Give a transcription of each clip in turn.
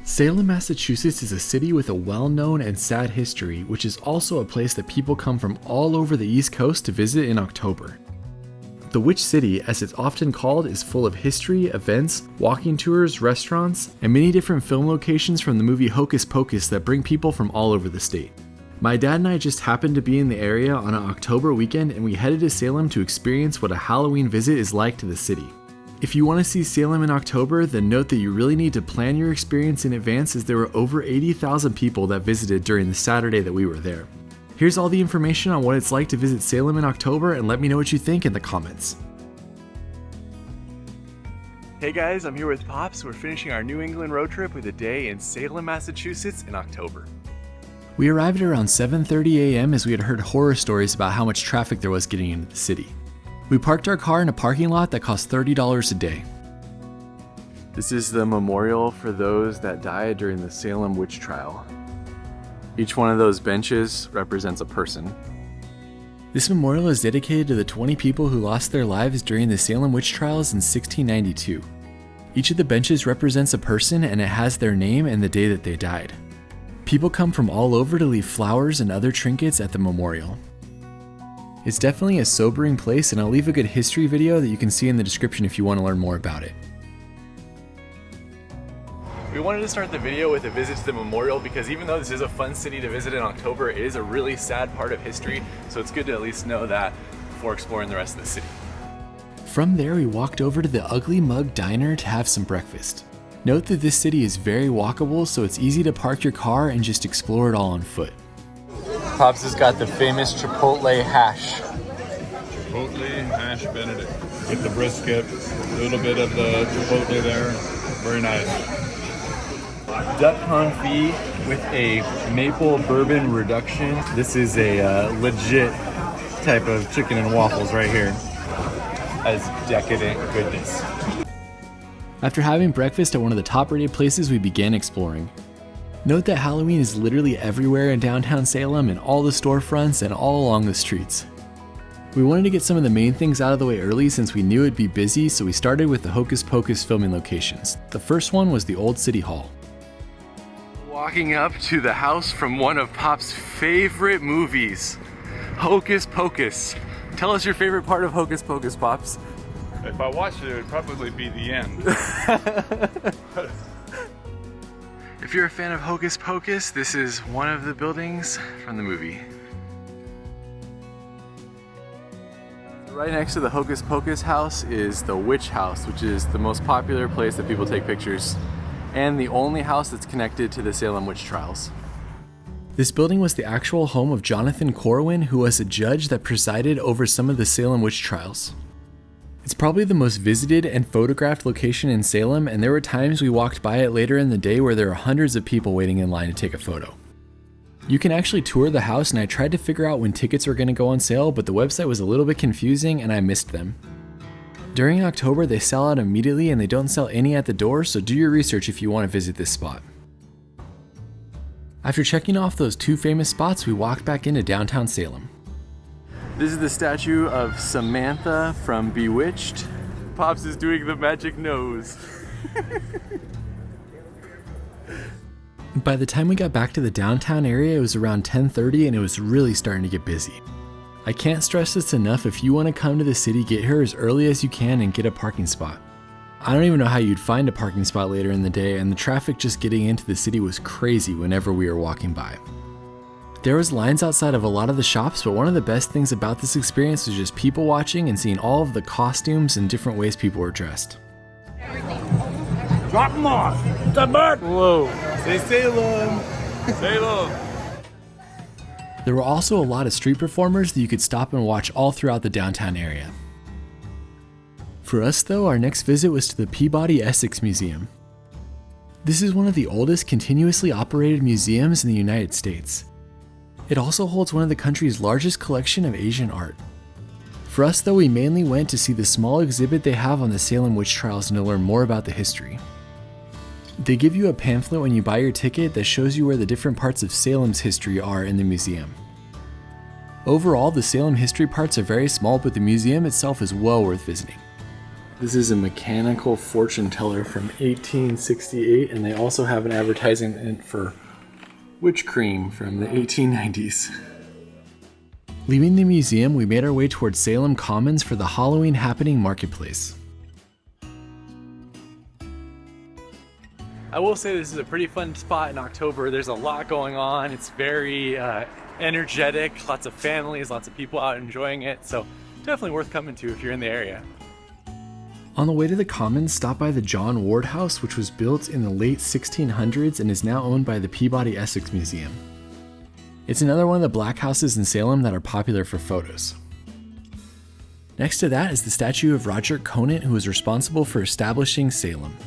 Salem, Massachusetts is a city with a well-known and sad history, which is also a place that people come from all over the East Coast to visit in October. The Witch City, as it's often called, is full of history, events, walking tours, restaurants, and many different film locations from the movie Hocus Pocus that bring people from all over the state. My dad and I just happened to be in the area on an October weekend, and we headed to Salem to experience what a Halloween visit is like to the city. If you want to see Salem in October, then note that you really need to plan your experience in advance, as there were over 80,000 people that visited during the Saturday that we were there. Here's all the information on what it's like to visit Salem in October, and let me know what you think in the comments. Hey guys, I'm here with Pops. We're finishing our New England road trip with a day in Salem, Massachusetts in October. We arrived at around 7:30 a.m. as we had heard horror stories about how much traffic there was getting into the city. We parked our car in a parking lot that cost $30 a day. This is the memorial for those that died during the Salem Witch Trial. Each one of those benches represents a person. This memorial is dedicated to the 20 people who lost their lives during the Salem Witch Trials in 1692. Each of the benches represents a person, and it has their name and the day that they died. People come from all over to leave flowers and other trinkets at the memorial. It's definitely a sobering place, and I'll leave a good history video that you can see in the description if you want to learn more about it. We wanted to start the video with a visit to the memorial because even though this is a fun city to visit in October, it is a really sad part of history, so it's good to at least know that before exploring the rest of the city. From there, we walked over to the Ugly Mug Diner to have some breakfast. Note that this city is very walkable, so it's easy to park your car and just explore it all on foot. Pops has got the famous Chipotle hash. Chipotle hash Benedict. Get the brisket, a little bit of the chipotle there. Very nice. Duck confit with a maple bourbon reduction. This is a legit type of chicken and waffles right here. As decadent goodness. After having breakfast at one of the top-rated places, we began exploring. Note that Halloween is literally everywhere in downtown Salem, in all the storefronts and all along the streets. We wanted to get some of the main things out of the way early since we knew it'd be busy, so we started with the Hocus Pocus filming locations. The first one was the Old City Hall. Walking up to the house from one of Pop's favorite movies, Hocus Pocus. Tell us your favorite part of Hocus Pocus, Pops. If I watched it, it would probably be the end. If you're a fan of Hocus Pocus, this is one of the buildings from the movie. Right next to the Hocus Pocus house is the Witch House, which is the most popular place that people take pictures, and the only house that's connected to the Salem Witch Trials. This building was the actual home of Jonathan Corwin, who was a judge that presided over some of the Salem Witch Trials. It's probably the most visited and photographed location in Salem, and there were times we walked by it later in the day where there were hundreds of people waiting in line to take a photo. You can actually tour the house, and I tried to figure out when tickets were going to go on sale, but the website was a little bit confusing and I missed them. During October, they sell out immediately and they don't sell any at the door, so do your research if you want to visit this spot. After checking off those two famous spots, we walked back into downtown Salem. This is the statue of Samantha from Bewitched. Pops is doing the magic nose. By the time we got back to the downtown area, it was around 10:30 and it was really starting to get busy. I can't stress this enough, if you want to come to the city, get here as early as you can and get a parking spot. I don't even know how you'd find a parking spot later in the day, and the traffic just getting into the city was crazy whenever we were walking by. There was lines outside of a lot of the shops, but one of the best things about this experience was just people watching and seeing all of the costumes and different ways people were dressed. Drop them off! The bird! Whoa! Say Salem! Salem! There were also a lot of street performers that you could stop and watch all throughout the downtown area. For us though, our next visit was to the Peabody Essex Museum. This is one of the oldest continuously operated museums in the United States. It also holds one of the country's largest collection of Asian art. For us though, we mainly went to see the small exhibit they have on the Salem Witch Trials and to learn more about the history. They give you a pamphlet when you buy your ticket that shows you where the different parts of Salem's history are in the museum. Overall, the Salem history parts are very small, but the museum itself is well worth visiting. This is a mechanical fortune teller from 1868, and they also have an advertisement for witch cream from the 1890s. Leaving the museum, we made our way towards Salem Commons for the Halloween Happening Marketplace. I will say this is a pretty fun spot in October. There's a lot going on. It's very energetic, lots of families, lots of people out enjoying it, so definitely worth coming to if you're in the area. On the way to the Commons, stop by the John Ward House, which was built in the late 1600s and is now owned by the Peabody Essex Museum. It's another one of the black houses in Salem that are popular for photos. Next to that is the statue of Rodger Conant, who was responsible for establishing Salem.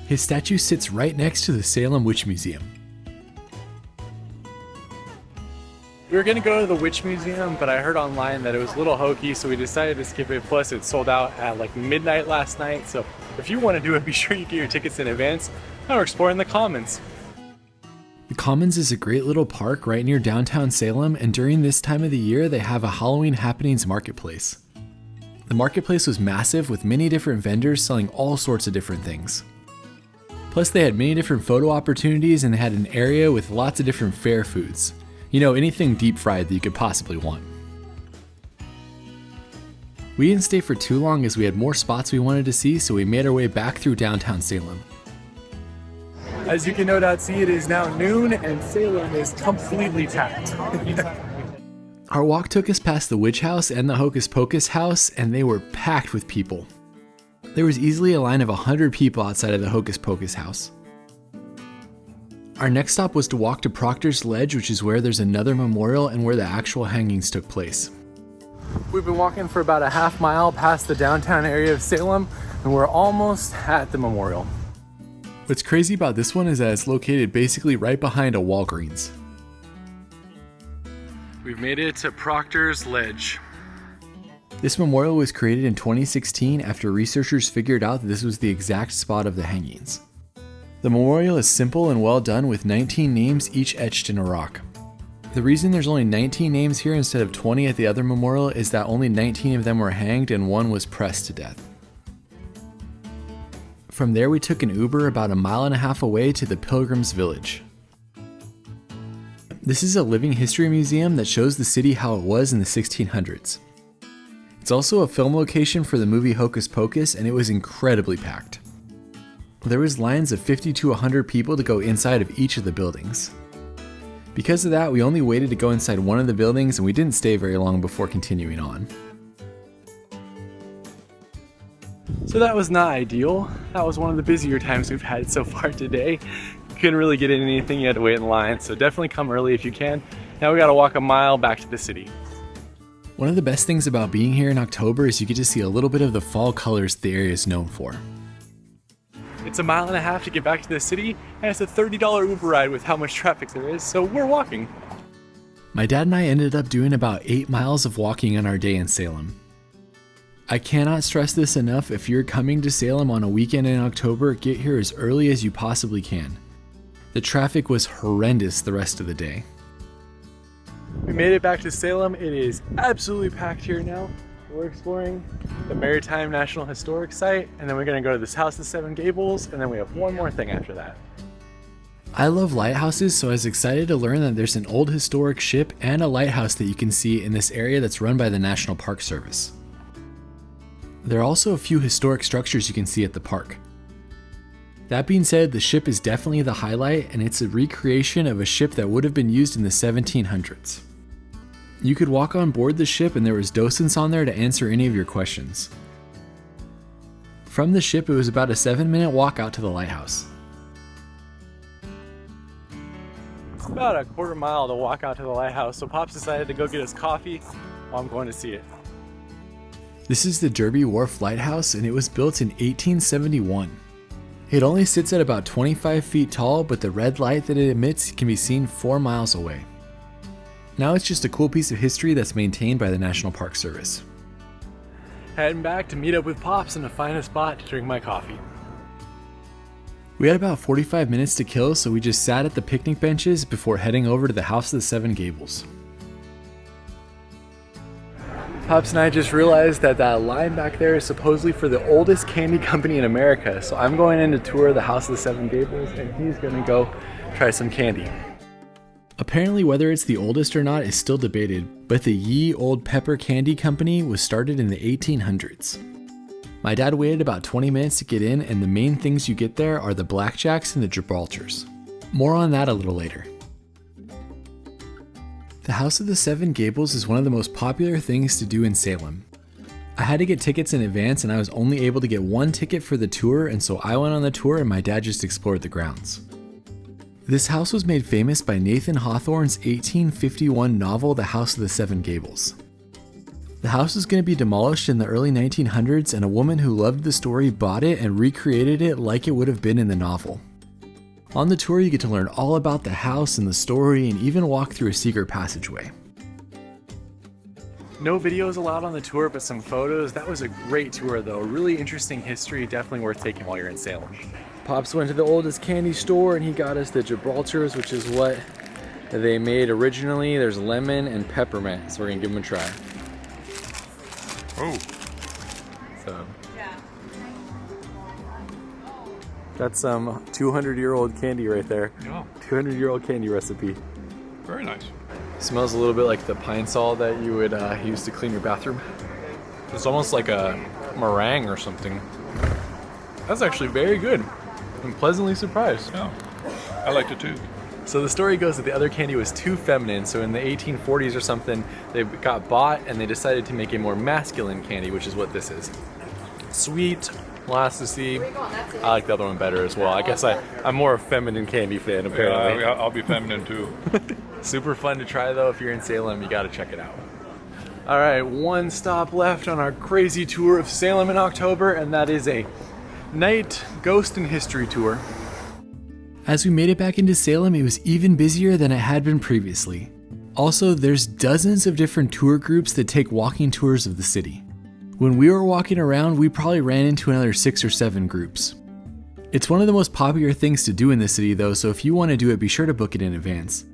His statue sits right next to the Salem Witch Museum. We were going to go to the Witch Museum, but I heard online that it was a little hokey, so we decided to skip it. Plus, it sold out at like midnight last night, so if you want to do it, be sure you get your tickets in advance. Now we're exploring the Commons. The Commons is a great little park right near downtown Salem, and during this time of the year, they have a Halloween Happenings Marketplace. The marketplace was massive with many different vendors selling all sorts of different things. Plus, they had many different photo opportunities, and they had an area with lots of different fair foods. You know, anything deep fried that you could possibly want. We didn't stay for too long as we had more spots we wanted to see, so we made our way back through downtown Salem. As you can no doubt see, it is now noon and Salem is completely packed. Our walk took us past the Witch House and the Hocus Pocus house, and they were packed with people. There was easily a line of 100 people outside of the Hocus Pocus house. Our next stop was to walk to Proctors Ledge, which is where there's another memorial and where the actual hangings took place. We've been walking for about a half mile past the downtown area of Salem, and we're almost at the memorial. What's crazy about this one is that it's located basically right behind a Walgreens. We've made it to Proctors Ledge. This memorial was created in 2016 after researchers figured out that this was the exact spot of the hangings. The memorial is simple and well done with 19 names each etched in a rock. The reason there's only 19 names here instead of 20 at the other memorial is that only 19 of them were hanged and one was pressed to death. From there we took an Uber about a mile and a half away to the Pilgrims Village. This is a living history museum that shows the city how it was in the 1600s. It's also a film location for the movie Hocus Pocus, and it was incredibly packed. There was lines of 50 to 100 people to go inside of each of the buildings. Because of that, we only waited to go inside one of the buildings and we didn't stay very long before continuing on. So that was not ideal. That was one of the busier times we've had so far today. Couldn't really get in anything, you had to wait in line, so definitely come early if you can. Now we gotta walk a mile back to the city. One of the best things about being here in October is you get to see a little bit of the fall colors the area is known for. It's a mile and a half to get back to the city, and it's a $30 Uber ride with how much traffic there is, so we're walking. My dad and I ended up doing about 8 miles of walking on our day in Salem. I cannot stress this enough, if you're coming to Salem on a weekend in October, get here as early as you possibly can. The traffic was horrendous the rest of the day. We made it back to Salem. It is absolutely packed here now. We're exploring the Maritime National Historic Site, and then we're gonna go to this house, the Seven Gables, and then we have one more thing after that. I love lighthouses, so I was excited to learn that there's an old historic ship and a lighthouse that you can see in this area that's run by the National Park Service. There are also a few historic structures you can see at the park. That being said, the ship is definitely the highlight, and it's a recreation of a ship that would have been used in the 1700s. You could walk on board the ship and there was docents on there to answer any of your questions. From the ship, it was about a 7-minute walk out to the lighthouse. It's about a quarter mile to walk out to the lighthouse, so Pops decided to go get us coffee while I'm going to see it. This is the Derby Wharf Lighthouse, and it was built in 1871. It only sits at about 25 feet tall, but the red light that it emits can be seen 4 miles away. Now it's just a cool piece of history that's maintained by the National Park Service. Heading back to meet up with Pops and to find a spot to drink my coffee. We had about 45 minutes to kill, so we just sat at the picnic benches before heading over to the House of the Seven Gables. Pops and I just realized that that line back there is supposedly for the oldest candy company in America. So I'm going in to tour the House of the Seven Gables, and he's gonna go try some candy. Apparently, whether it's the oldest or not is still debated, but the Ye Old Pepper Candy Company was started in the 1800s. My dad waited about 20 minutes to get in, and the main things you get there are the blackjacks and the Gibraltars. More on that a little later. The House of the Seven Gables is one of the most popular things to do in Salem. I had to get tickets in advance, and I was only able to get one ticket for the tour, and so I went on the tour and my dad just explored the grounds. This house was made famous by Nathan Hawthorne's 1851 novel, The House of the Seven Gables. The house was going to be demolished in the early 1900s, and a woman who loved the story bought it and recreated it like it would have been in the novel. On the tour, you get to learn all about the house and the story, and even walk through a secret passageway. No videos allowed on the tour, but some photos. That was a great tour though. Really interesting history, definitely worth taking while you're in Salem. Pops went to the oldest candy store and he got us the Gibraltars, which is what they made originally. There's lemon and peppermint, so we're gonna give them a try. Oh. So. That's some 200-year-old candy right there. Yeah. 200-year-old candy recipe. Very nice. Smells a little bit like the pine sol that you would use to clean your bathroom. It's almost like a meringue or something. That's actually very good. I'm pleasantly surprised. Yeah. I liked it too. So the story goes that the other candy was too feminine, so in the 1840s or something, they got bought and they decided to make a more masculine candy, which is what this is. Sweet, molasses-y. I like the other one better as well. I guess I'm more a feminine candy fan, apparently. Yeah, I'll be feminine too. Super fun to try though. If you're in Salem, you gotta check it out. All right, one stop left on our crazy tour of Salem in October, and that is a night ghost and history tour. As we made it back into Salem, it was even busier than it had been previously. Also, there's dozens of different tour groups that take walking tours of the city. When we were walking around, we probably ran into another 6 or 7 groups. It's one of the most popular things to do in the city though, so if you want to do it, be sure to book it in advance.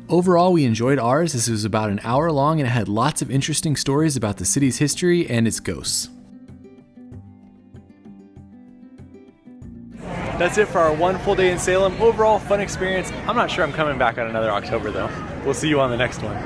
Overall, we enjoyed ours as it was about an hour long and it had lots of interesting stories about the city's history and its ghosts. That's it for our one full day in Salem. Overall, fun experience. I'm not sure I'm coming back on another October though. We'll see you on the next one.